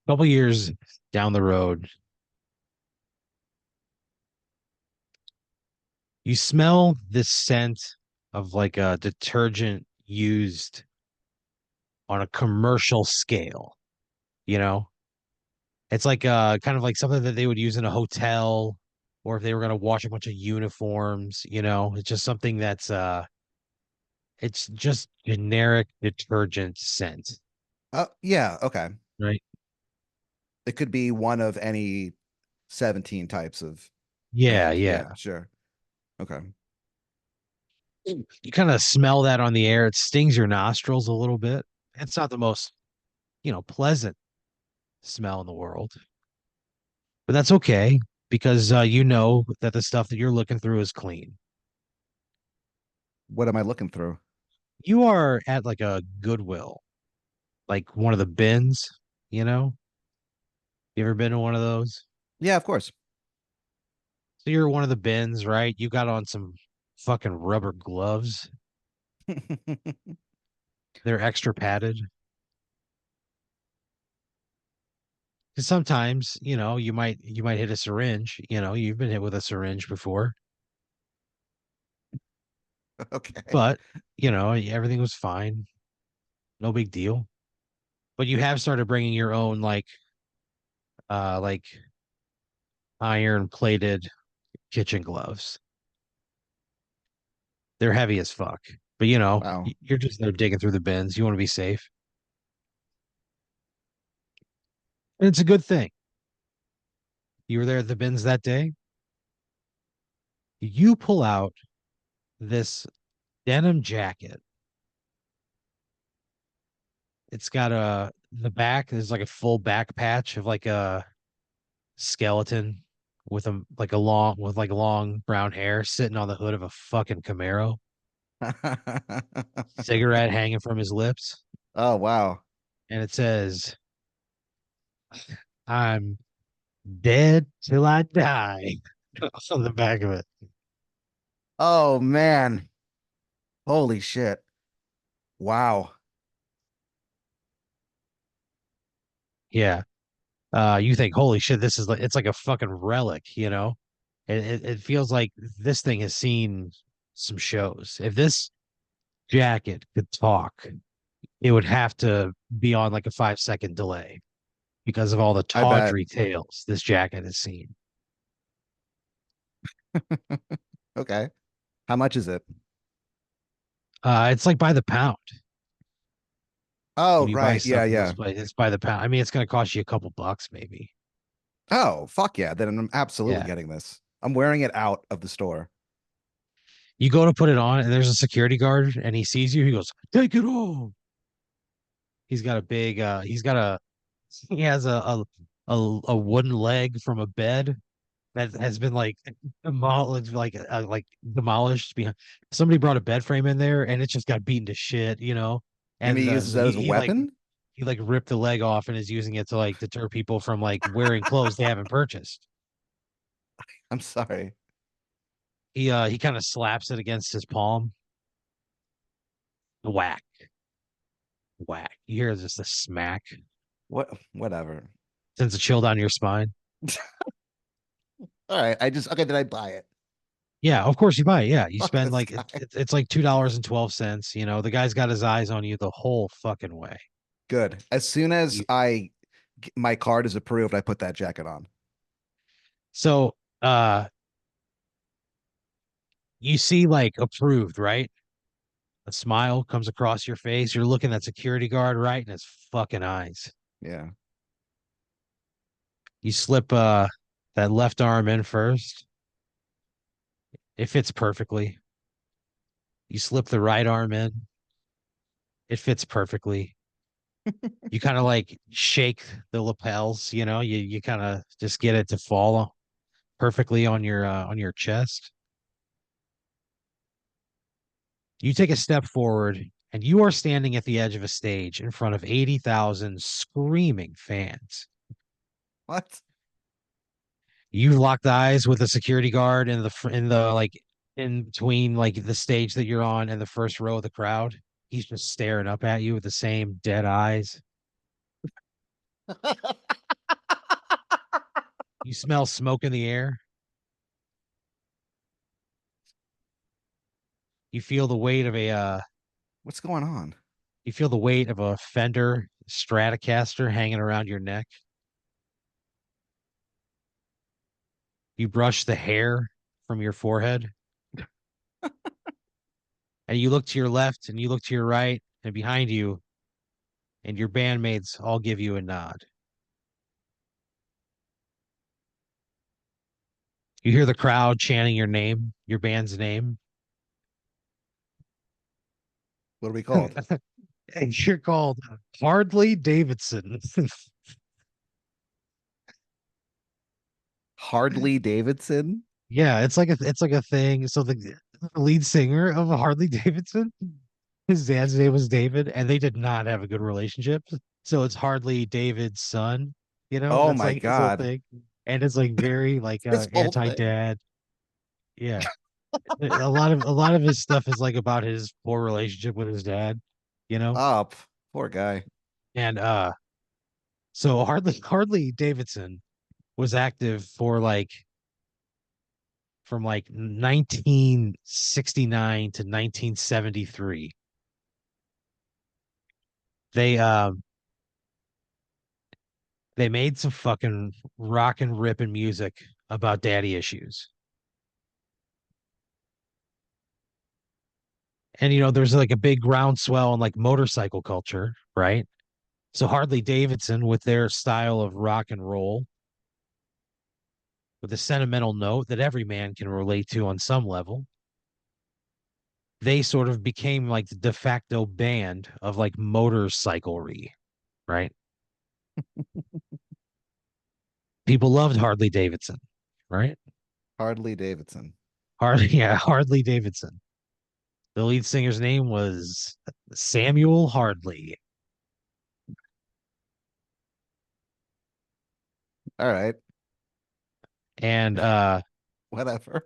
couple years down the road, you smell this scent of like a detergent used on a commercial scale, you know? It's like kind of like something that they would use in a hotel or if they were going to wash a bunch of uniforms, It's just something that's it's just generic detergent scent, Oh, yeah, okay. right? It could be one of any 17 types of Yeah, hand. Yeah, yeah. sure. Okay. You kind of smell that on the air. It stings your nostrils a little bit. It's not the most, pleasant smell in the world, but that's okay because you know that the stuff that you're looking through is clean. What am I looking through? You are at like a Goodwill, like one of the bins, you know? You ever been to one of those? Yeah, of course. So you're at one of the bins, right? You got on some fucking rubber gloves. They're extra padded. Because sometimes, you might hit a syringe. You've been hit with a syringe before, Okay. but everything was fine. No big deal. But you have started bringing your own like iron plated kitchen gloves. They're heavy as fuck. But Wow. you're just there digging through the bins. You want to be safe. And it's a good thing. You were there at the bins that day. You pull out this denim jacket. It's got the back, there's like a full back patch of like a skeleton with long brown hair sitting on the hood of a fucking Camaro, cigarette hanging from his lips, Oh, wow. and it says, "I'm dead till I die" on the back of it. Oh, man. Holy shit. Wow. Yeah. You think, holy shit, this is like it's like a fucking relic, It feels like this thing has seen some shows. If this jacket could talk, it would have to be on like a 5-second delay because of all the I bet. tawdry tales this jacket has seen. Okay. How much is it? It's like by the pound. Oh, When you buy right. Yeah, stuff in those yeah. places, it's by the pound. I mean, it's going to cost you a couple bucks, maybe. Oh, fuck yeah. Then I'm absolutely Yeah. getting this. I'm wearing it out of the store. You go to put it on, and there's a security guard, and he sees you. He goes, "Take it off." He's got a big. He has a wooden leg from a bed that has been like demolished, like demolished. Behind somebody brought a bed frame in there, and it just got beaten to shit, You mean And he uses that he as a he like weapon? he like ripped the leg off and is using it to like deter people from like wearing clothes they haven't purchased. I'm sorry. He kind of slaps it against his palm. Whack, whack. You hear just a smack. Whatever. Sends a chill down your spine. All right. Okay, did I buy it? Yeah, of course you buy it. Yeah, you Fuck spend this like guy. it's like $2.12. The guy's got his eyes on you the whole fucking way. Good. As soon as You, my card is approved, I put that jacket on. so you see like approved, right? A smile comes across your face. You're looking at security guard right in his fucking eyes. Yeah. You slip that left arm in first. It fits perfectly. You slip the right arm in. It fits perfectly. You kind of like shake the lapels, you kind of just get it to fall perfectly on your chest. You take a step forward and you are standing at the edge of a stage in front of 80,000 screaming fans. What? You've locked eyes with a security guard in the like in between like the stage that you're on and the first row of the crowd. He's just staring up at you with the same dead eyes. You smell smoke in the air. You feel the weight of a What's going on? you feel the weight of a Fender Stratocaster hanging around your neck. You brush the hair from your forehead, and you look to your left and you look to your right and behind you, and your bandmates all give you a nod. You hear the crowd chanting your name, your band's name, What are we called? and you're called Hardly Davidson. Harley Davidson? Yeah, it's like a thing. So the lead singer of Hardly Davidson, his dad's name was David, and they did not have a good relationship. So it's Hardly David's son, Oh that's my like his whole God. thing. And it's like very like This whole thing. anti-dad. Yeah. A lot of his stuff is like about his poor relationship with his dad, you know? Up. Poor guy. And so Hardly Davidson was active for like from like 1969 to 1973. They they made some fucking rock and ripping music about daddy issues. And there's like a big groundswell in like motorcycle culture, right? So Harley Davidson with their style of rock and roll with a sentimental note that every man can relate to on some level, they sort of became like the de facto band of like motorcyclery, right? People loved Harley Davidson, right? Harley Davidson. Harley, yeah, Harley Davidson. The lead singer's name was Samuel Hardley. All right. And Whatever.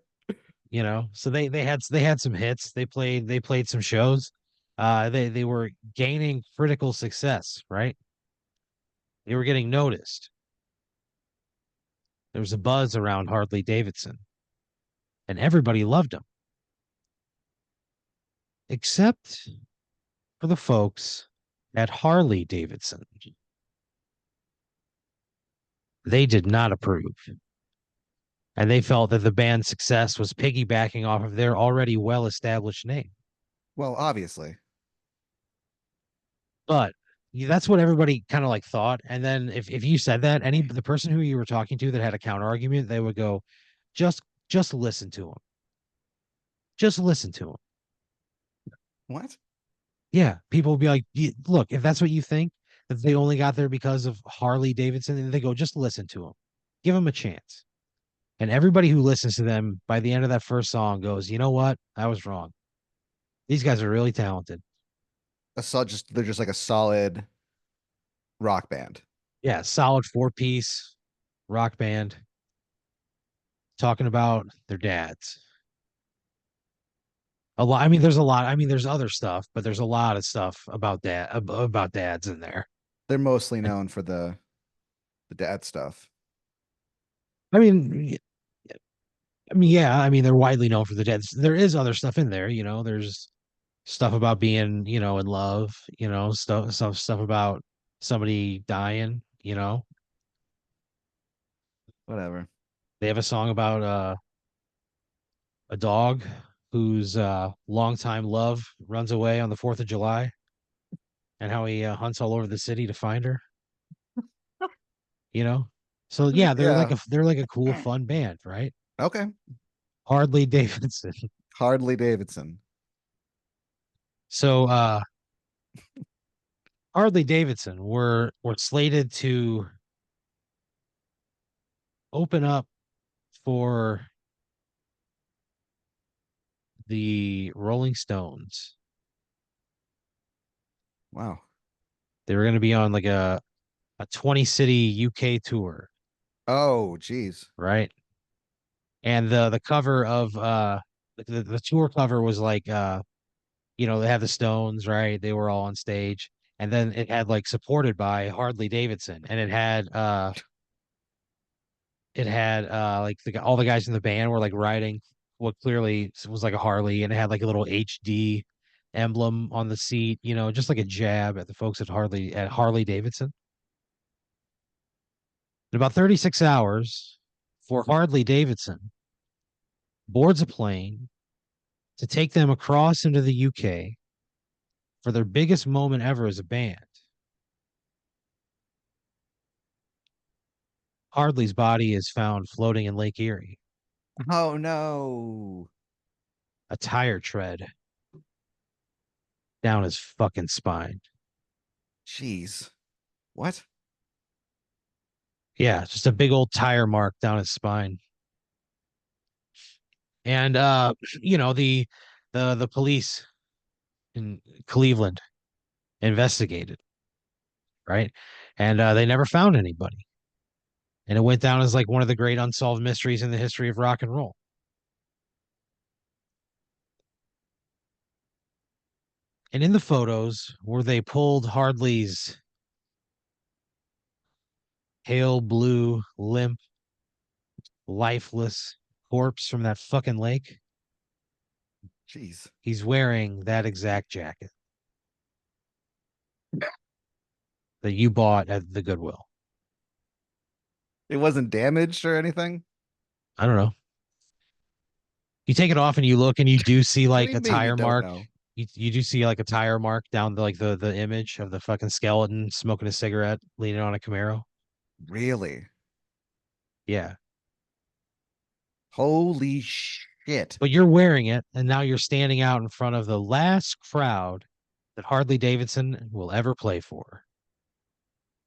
so they had some hits. They played some shows. They were gaining critical success, right? They were getting noticed. There was a buzz around Harley Davidson, and everybody loved him, except for the folks at Harley Davidson. They did not approve, and they felt that the band's success was piggybacking off of their already well-established name. Well, obviously. But that's what everybody kind of like thought. And then if you said that, the person who you were talking to that had a counter argument, they would go, just just listen to him. Just listen to him. What? Yeah, people will be like, look, if that's what you think, that they only got there because of Harley Davidson, and they go, just listen to him, give him a chance. And everybody who listens to them by the end of that first song goes, you know what? I was wrong. These guys are really talented. Just they're just like a solid rock band. Yeah, solid four-piece rock band talking about their dads. A lot. I mean, there's a lot. I mean, there's other stuff, but there's a lot of stuff about about dads in there. They're mostly And known for the dad stuff. I mean, yeah. I mean, they're widely known for the dads. There is other stuff in there. There's stuff about being, in love. Stuff about somebody dying. Whatever. They have a song about a dog whose longtime love runs away on the 4th of July, and how he hunts all over the city to find her. you know so yeah, Yeah. they're like a cool fun band, right? Okay. Hardly Davidson. Harley Davidson. So Hardly Davidson were slated to open up for the Rolling Stones. Wow. They were going to be on like a 20 city UK tour, Oh, geez. right? And the cover of the tour cover was like they had the Stones, right? They were all on stage. And then it had like supported by Hardly Davidson. And it had it had like all the guys in the band were like riding what clearly was like a Harley, and it had like a little HD emblem on the seat, just like a jab at the folks at Harley Davidson. In about 36 hours, for Harley Davidson boards a plane to take them across into the UK for their biggest moment ever as a band. Harley's body is found floating in Lake Erie, Oh no. a tire tread down his fucking spine. Jeez. What? Yeah, just a big old tire mark down his spine. And the police in Cleveland investigated, right? And they never found anybody. And it went down as like one of the great unsolved mysteries in the history of rock and roll. And in the photos where they pulled Hardley's pale blue, limp, lifeless corpse from that fucking lake, Jeez. he's wearing that exact jacket that you bought at the Goodwill. It wasn't damaged or anything? I don't know. You take it off and you look and you do see What do like you a mean you tire don't mark. know? You do see like a tire mark down the image of the fucking skeleton smoking a cigarette, leaning on a Camaro. Really? Yeah. Holy shit. But you're wearing it, and now you're standing out in front of the last crowd that Harley Davidson will ever play for.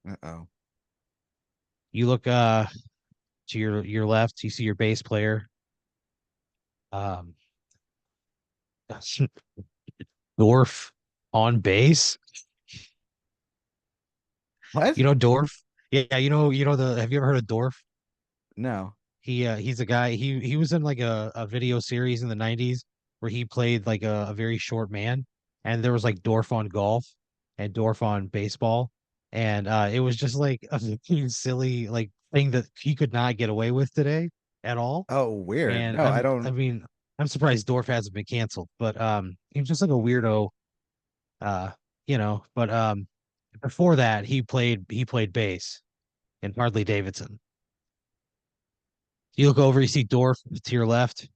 Uh-oh. You look to your left, you see your bass player. Um Dorf on bass. What? You know Dorf? Yeah, you know the have you ever heard of Dorf? No. He's a guy. He was in like a video series in the 90s where he played like a very short man, and there was like Dorf on golf and Dorf on baseball, and it was just like a fucking silly like thing that he could not get away with today at all. Oh, weird. And No, I I don't. mean, I'm surprised Dorf hasn't been canceled, but he was just like a weirdo, uh, but before that he played bass in Harley Davidson. You look over, you see Dorf to your left.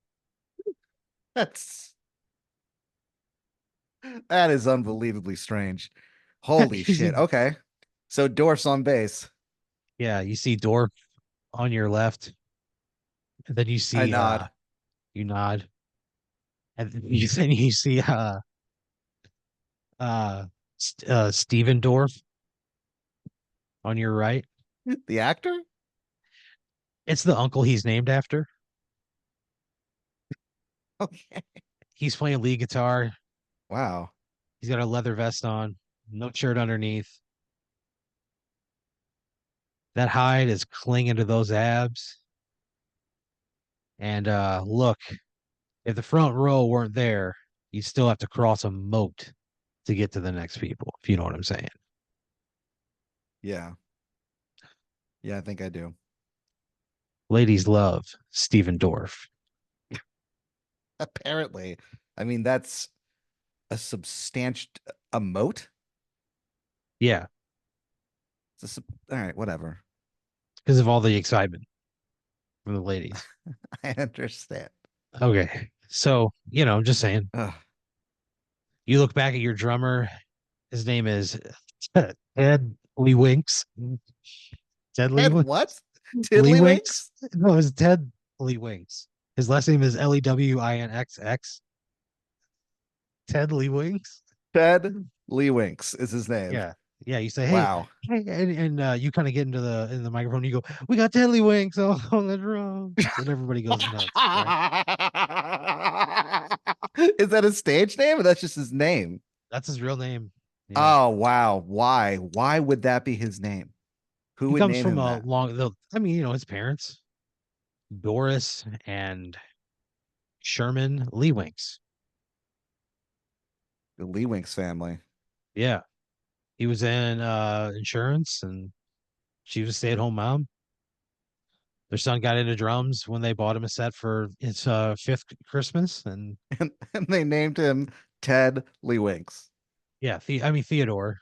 That's that is unbelievably strange. Holy You shit. see, Okay. So Dorf's on base. yeah, you see Dorf on your left, and then you I see nod. you nod, and then you see uh Steven Dorf on your right. The actor? It's the uncle he's named after. Okay. He's playing lead guitar. Wow. He's got a leather vest on, no shirt underneath. That hide is clinging to those abs. And look, if the front row weren't there, you'd still have to cross a moat to get to the next people, if you know what I'm saying. Yeah. Yeah, I think I do. Ladies love Steven Dorff. Apparently. I mean, that's a substantial a moat? Yeah, All right, whatever. because of all the excitement from the ladies. I understand. Okay. So, I'm just saying, Ugh. you look back at your drummer, his name is Ted Lee Winks. Ted Lee, Ted what? Lee Winks? Tiddlywinks? No, it's Ted Lee Winks. His last name is Lewinxx. Ted Lee Winks. Ted Lee Winks is his name. Yeah. Yeah. You say, hey, Wow. hey, and you kind of get into the microphone. You go, we got Ted Lee Winks on the drums, and everybody goes nuts, right? Is that a stage name or that's just his name? That's his real name. Yeah. Oh, wow. Why? Why would that be his name? Who He would comes name from him a that? long, I mean, his parents, Doris and Sherman Lee Winks. The Lee Winks family. Yeah. He was in insurance and she was a stay-at-home mom. Their son got into drums when they bought him a set for his fifth Christmas, and And they named him Ted Lee Winks. yeah, I mean Theodore,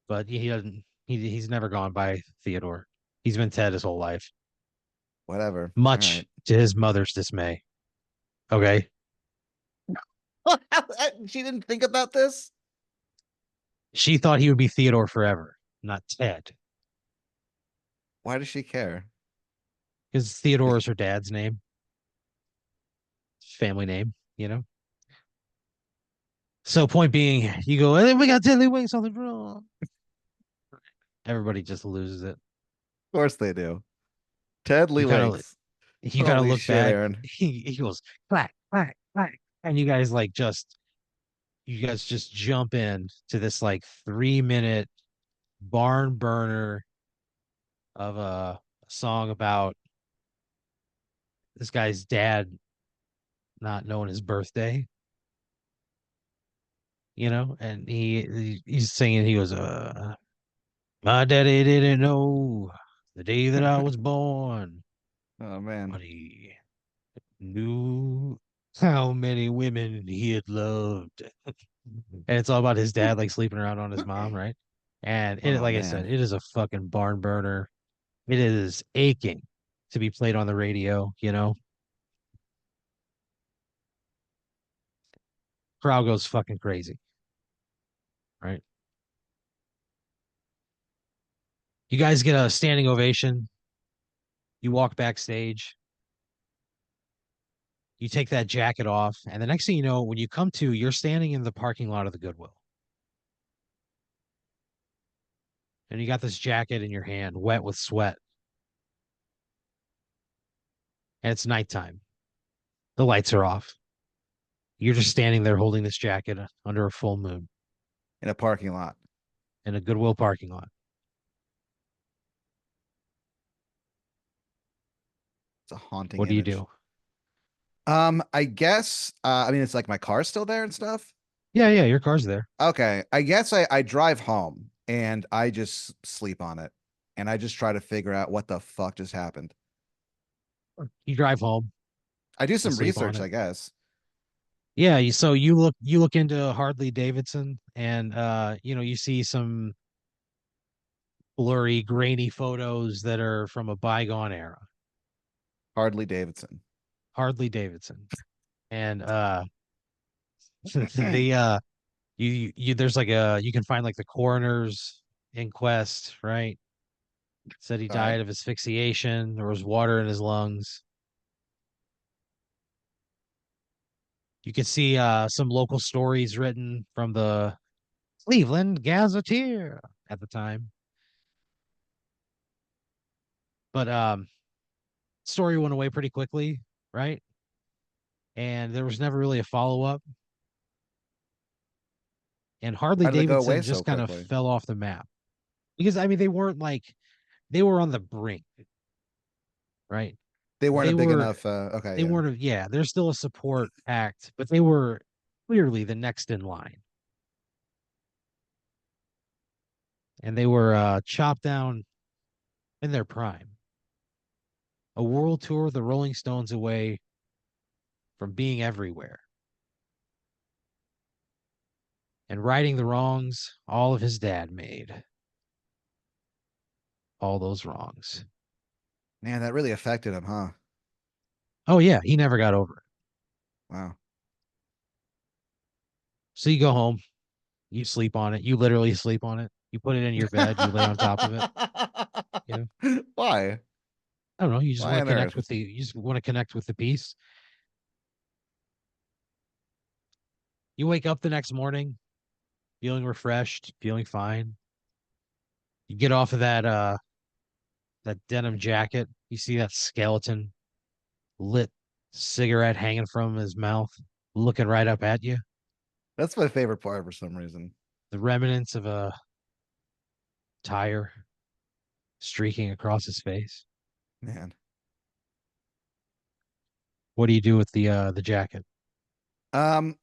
but he doesn't. He's never gone by Theodore. He's been Ted his whole life, Whatever. All right. much to his mother's dismay. Okay, She didn't think about this. she thought he would be Theodore forever, not Ted, Why does she care? because Theodore is her dad's name, family name. You know. So point being, you go, hey, we got Ted Wings on the drum. Everybody just loses it. Of course they do. Ted Lee You kind of Winks. you kind of Holy look shit, back. Aaron. He goes clack clack clack, and you guys just jump in to this like 3 minute barn burner of a song about this guy's dad not knowing his birthday, and he's singing. He goes, my daddy didn't know the day that I was born, Oh man. but he knew how many women he had loved. And it's all about his dad like sleeping around on his mom, right? And Oh like I said, man. it is a fucking barn burner. It is aching to be played on the radio. Crowd goes fucking crazy, right? You guys get a standing ovation. You walk backstage. You take that jacket off, and the next thing you know, when you come to, you're standing in the parking lot of the Goodwill, and you got this jacket in your hand, wet with sweat, and it's nighttime. The lights are off. You're just standing there holding this jacket under a full moon In a parking lot. in a Goodwill parking lot. It's a haunting What do you image. do? I guess I mean it's like my car's still there and stuff. Yeah, yeah, your car's there. Okay. I guess I drive home and I just sleep on it. And I just try to figure out what the fuck just happened. You drive home, I do you some sleep on research, it. I guess. Yeah, so you look into Harley Davidson, and you see some blurry, grainy photos that are from a bygone era. Harley Davidson. Harley Davidson. And the you there's like you can find like the coroner's inquest, right? Said he Okay. died of asphyxiation. There was water in his lungs. You can see some local stories written from the Cleveland Gazetteer at the time. But story went away pretty quickly, right? And there was never really a follow up. And Harley How did it go away Davidson so just kind of quickly? fell off the map because I mean they were on the brink, right? They weren't a They big were enough okay, they yeah. weren't yeah, they're still a support act, but they were clearly the next in line. And they were chopped down in their prime. A world tour of the Rolling Stones away from being everywhere and righting the wrongs all of his dad made. All those wrongs. Man, that really affected him, huh? Oh yeah, he never got over it. Wow. So you go home, you sleep on it, you literally sleep on it. You put it in your bed, you lay on top of it. You know, Why? I don't know. You just Why want to on connect earth? with the piece. You wake up the next morning feeling refreshed, feeling fine. You get off of that denim jacket. You see that skeleton lit cigarette hanging from his mouth, looking right up at you. That's my favorite part for some reason. The remnants of a tire streaking across his face. Man. What do you do with the jacket? Um,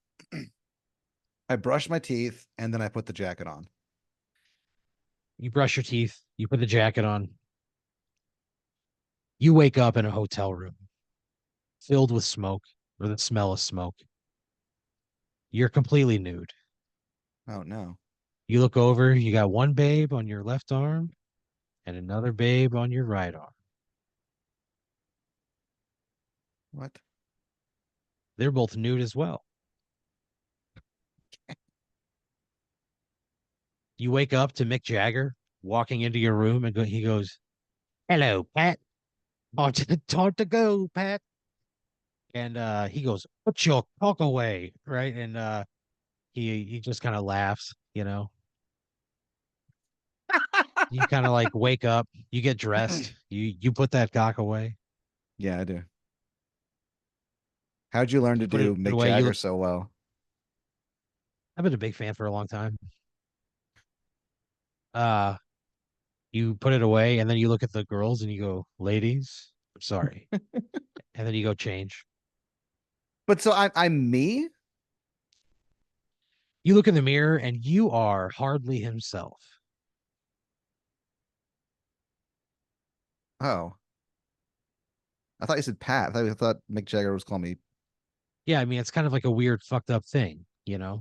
I brush my teeth and then I put the jacket on. You brush your teeth, you put the jacket on, You wake up in a hotel room filled with smoke or the smell of smoke. You're completely nude. Oh no. You look over, you got one babe on your left arm and another babe on your right arm. What? They're both nude as well. You wake up to Mick Jagger walking into your room and he goes, "Hello, Pat. Time to go, Pat." And he goes, "Put your cock away," right? And he just kind of laughs, you know. You kind of like wake up, you get dressed, you put that cock away, Yeah, I do. How'd you learn you to put do it Mick away. You Jagger look. so well? I've been a big fan for a long time. Uh, you put it away, and then you look at the girls and you go, "Ladies, I'm sorry," and then you go change. But so I'm me? You look in the mirror and you are hardly himself. Oh. I thought you said Pat. I thought Mick Jagger was calling me. Yeah, I mean, it's kind of like a weird, fucked up thing, you know?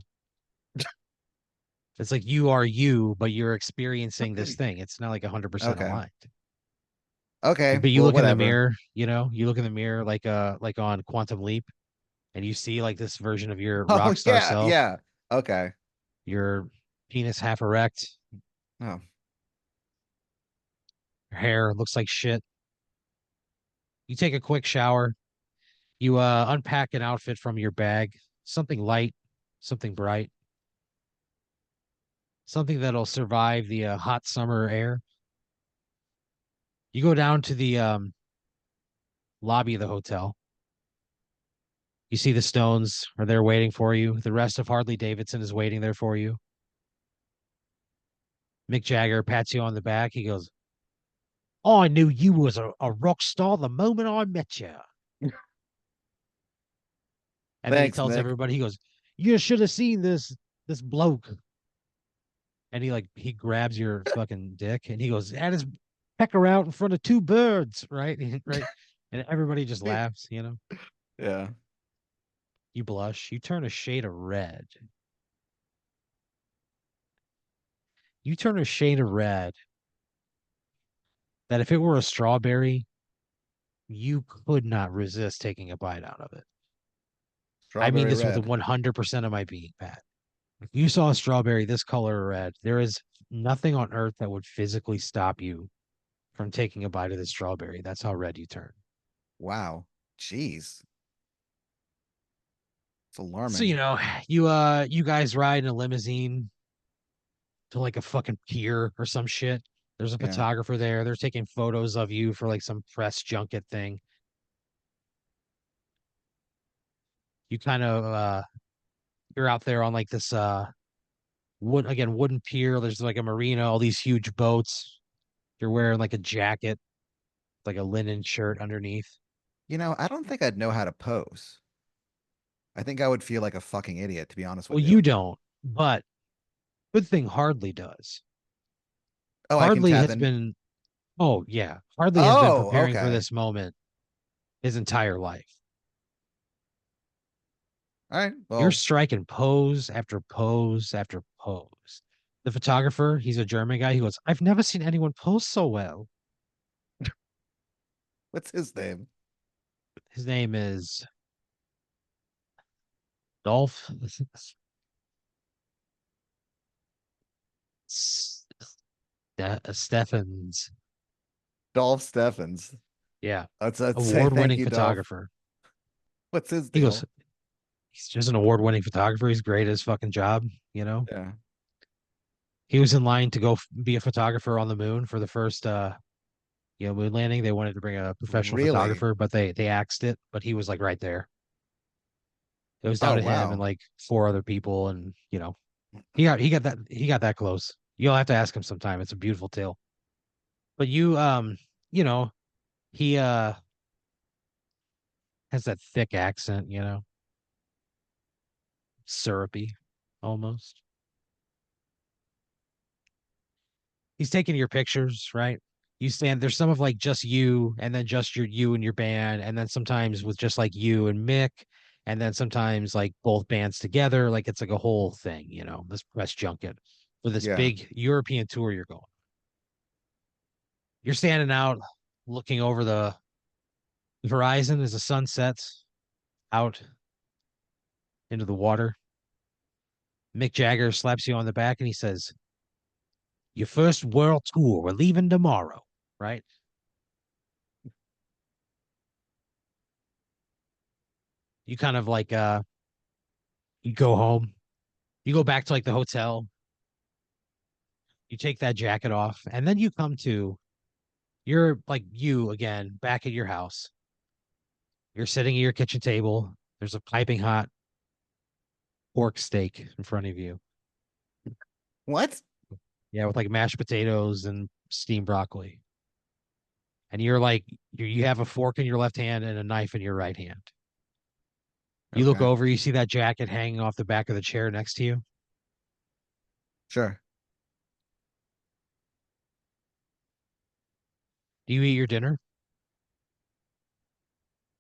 It's like you are you, but you're experiencing this thing. It's not like 100% Okay. aligned. Okay. But you Well, look in the whatever. mirror, you look in the mirror like on Quantum Leap, and you see like this version of your Oh rock star yeah, self, yeah. Okay. your penis half erect, Oh, your hair looks like shit. You take a quick shower, you unpack an outfit from your bag, something light, something bright, something that'll survive the hot summer air. You go down to the lobby of the hotel. You see the Stones are there waiting for you. The rest of Harley Davidson is waiting there for you. Mick Jagger pats you on the back. He goes, "I knew you was a rock star the moment I met you." And then he thanks, tells Mick. everybody, he goes, "You should have seen this bloke." And he grabs your fucking dick and he goes, "Had his pecker out in front of two birds," right? Right. And everybody just laughs, you know. Yeah. You blush, you turn a shade of red. You turn a shade of red that if it were a strawberry, you could not resist taking a bite out of it. I mean Strawberry this with red. 100% of my being, Pat. If you saw a strawberry this color red, there is nothing on earth that would physically stop you from taking a bite of this strawberry. That's how red you turn. Wow. Jeez. It's So, alarming. you guys ride in a limousine to like a fucking pier or some shit. There's a Yeah. photographer there. They're taking photos of you for like some press junket thing. You kind of you're out there on like this wooden pier. There's like a marina, all these huge boats. You're wearing like a jacket, like a linen shirt underneath. I don't think I'd know how to pose. I think I would feel like a fucking idiot, to be honest Well, with you. you don't, but good thing Hardly does. Oh, I can Hardly tap has in. been, oh yeah, Hardly has been Oh, preparing for okay. this moment his entire life. All right. You're Well, striking pose after pose after pose. The photographer, he's a German guy. He goes, "I've never seen anyone pose so well." what's his name? His name is Dolph Steffens. Dolph Steffens. Yeah, Let's say thank award-winning you, Dolph. photographer. What's his He goes, deal? he's just an award-winning photographer. He's great at his fucking job. Yeah. He was in line to go be a photographer on the moon for the first moon landing. They wanted to bring a professional Really? photographer, but they axed it. But he was like right there. It was down Oh, to him and wow. like four other people, and he got that close. You'll have to ask him sometime. It's a beautiful tale. But you know, he has that thick accent, syrupy almost. He's taking your pictures, right? You stand there's some of like just you and then just you and your band and then sometimes with just like you and Mick and then sometimes like both bands together like it's like a whole thing, this press junket for this Yeah. big European tour you're going. You're standing out looking over the horizon as the sun sets out into the water. Mick Jagger slaps you on the back and he says, "Your first world tour, we're leaving tomorrow." Right? You kind of like you go home, you go back to like the hotel, you take that jacket off, and then you come to you're like you again back at your house. You're sitting at your kitchen table. There's a piping hot pork steak in front of you. What? Yeah, with like mashed potatoes and steamed broccoli. And you're like you have a fork in your left hand and a knife in your right hand. You look Okay. over, you see that jacket hanging off the back of the chair next to you. Sure. Do you eat your dinner?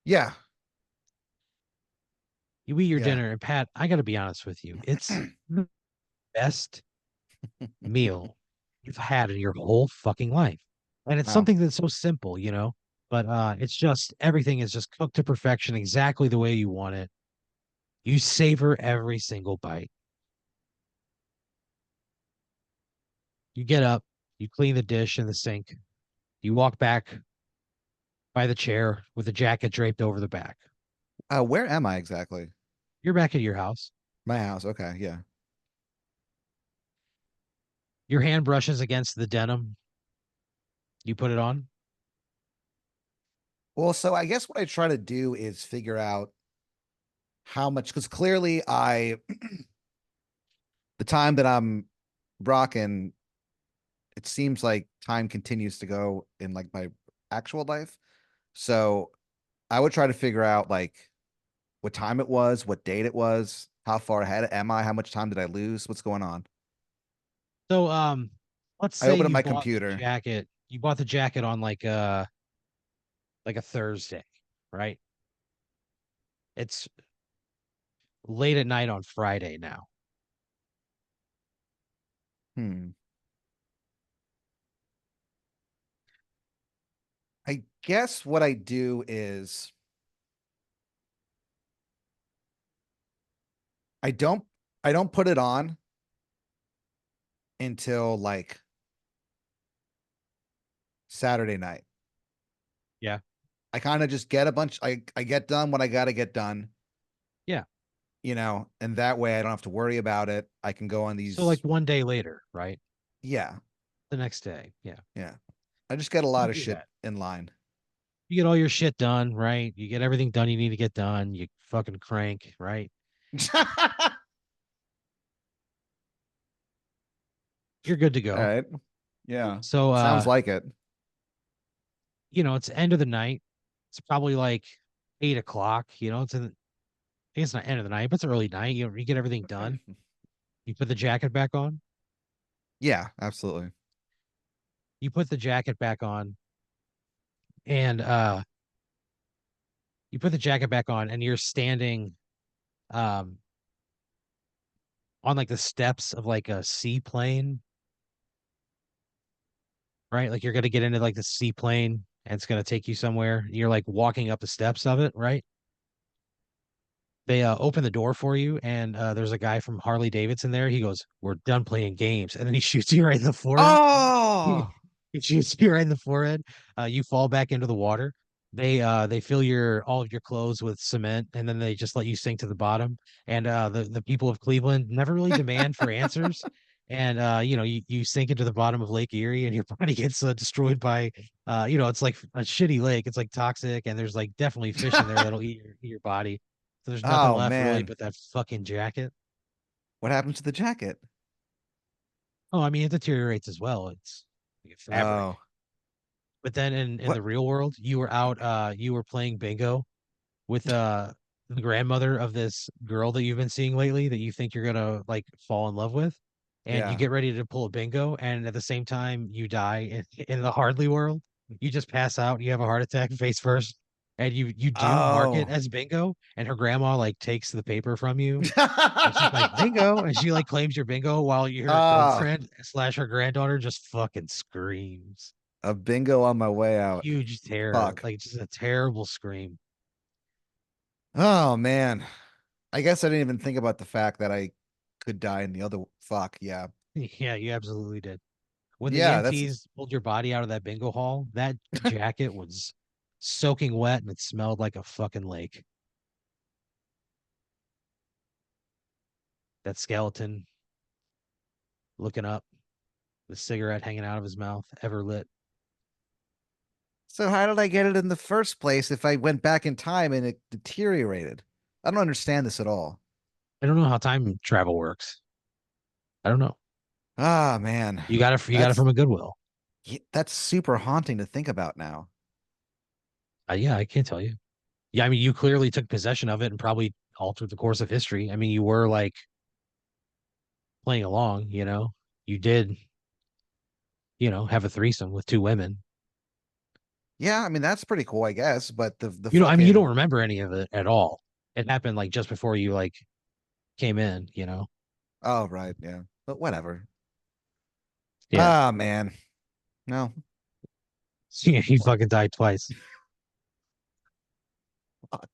Yeah. You eat your Yeah. dinner, and Pat, I got to be honest with you, it's the best meal you've had in your whole fucking life. And it's Wow. something that's so simple, but it's just everything is just cooked to perfection exactly the way you want it. You savor every single bite. You get up, you clean the dish in the sink, you walk back by the chair with the jacket draped over the back. Where am I exactly? You're back at your house. My house. Okay. Yeah. Your hand brushes against the denim. You put it on. Well, so I guess what I try to do is figure out how much, because clearly the time that I'm rocking, it seems like time continues to go in like my actual life. So I would try to figure out like what time it was, what date it was, how far ahead am I, how much time did I lose, what's going on. So let's I say open up you my bought the computer. jacket. You bought the jacket on like a Thursday, right? It's late at night on Friday now. Hmm. I guess what I do is I don't I don't put it on until like Saturday night. Yeah. I kind of just get a bunch I get done what I got to get done, Yeah. and that way I don't have to worry about it. I can go on So like these. one day later, right? Yeah. The next day. Yeah. Yeah. I just get a You lot of do shit that. in line. You get all your shit done, right? You get everything done you need to get done. You fucking crank, right? All You're good to go. right. Yeah. So Sounds like it. it's end of the night. It's probably like 8 o'clock, I think it's not end of the night, but it's early night. You get everything done. You put the jacket back on. Yeah, absolutely. You put the jacket back on and you put the jacket back on and you're standing um on like the steps of like a seaplane, right? Like you're gonna get into like the seaplane and it's gonna take you somewhere. You're like walking up the steps of it, right? They open the door for you, and there's a guy from Harley Davidson there. He goes, "We're done playing games," and then he shoots you right in the forehead. He, Oh, he shoots you right in the forehead. You fall back into the water. They fill your all of your clothes with cement, and then they just let you sink to the bottom. And the people of Cleveland never really demand for answers. And you sink into the bottom of Lake Erie, and your body gets destroyed by it's like a shitty lake. It's like toxic, and there's like definitely fish in there that'll eat your body. So there's nothing oh left really man. but that fucking jacket. What happened to the jacket? Oh, I mean, it deteriorates as well. It's like a fabric. Oh, But then in what? the real world, you were playing bingo with the grandmother of this girl that you've been seeing lately that you think you're gonna like fall in love with. and you Yeah. get ready to pull a bingo, and at the same time you die in the Hardly world. You just pass out, you have a heart attack face first, and you do mark it Oh. as bingo, and her grandma like takes the paper from you, and she's like bingo, and she like claims your bingo while your Ah, girlfriend slash her granddaughter just fucking screams. a bingo on my way out. Huge terror, Fuck. like just a terrible scream. Oh man. I guess I didn't even think about the fact that I could die in the other. Fuck. Yeah. Yeah, you absolutely did. When the Yeah, that's EMTs pulled your body out of that bingo hall, that jacket was soaking wet and it smelled like a fucking lake. That skeleton looking up, the cigarette hanging out of his mouth, ever lit. so how did I get it in the first place if I went back in time and it deteriorated? I don't understand this at all. I don't know how time travel works. I don't know. Ah, man. You got it That's from a Goodwill. that's super haunting to think about now. Yeah, I can't tell you. Yeah, I mean, you clearly took possession of it and probably altered the course of history. I mean, you were like playing along, you know. You did, have a threesome with two women. Yeah, I mean that's pretty cool, I guess, but the I mean, you fucking don't remember any of it at all. It happened like just before you like came in. oh right, yeah. But whatever. Yeah. Ah, man. No. He fucking died twice. Fuck.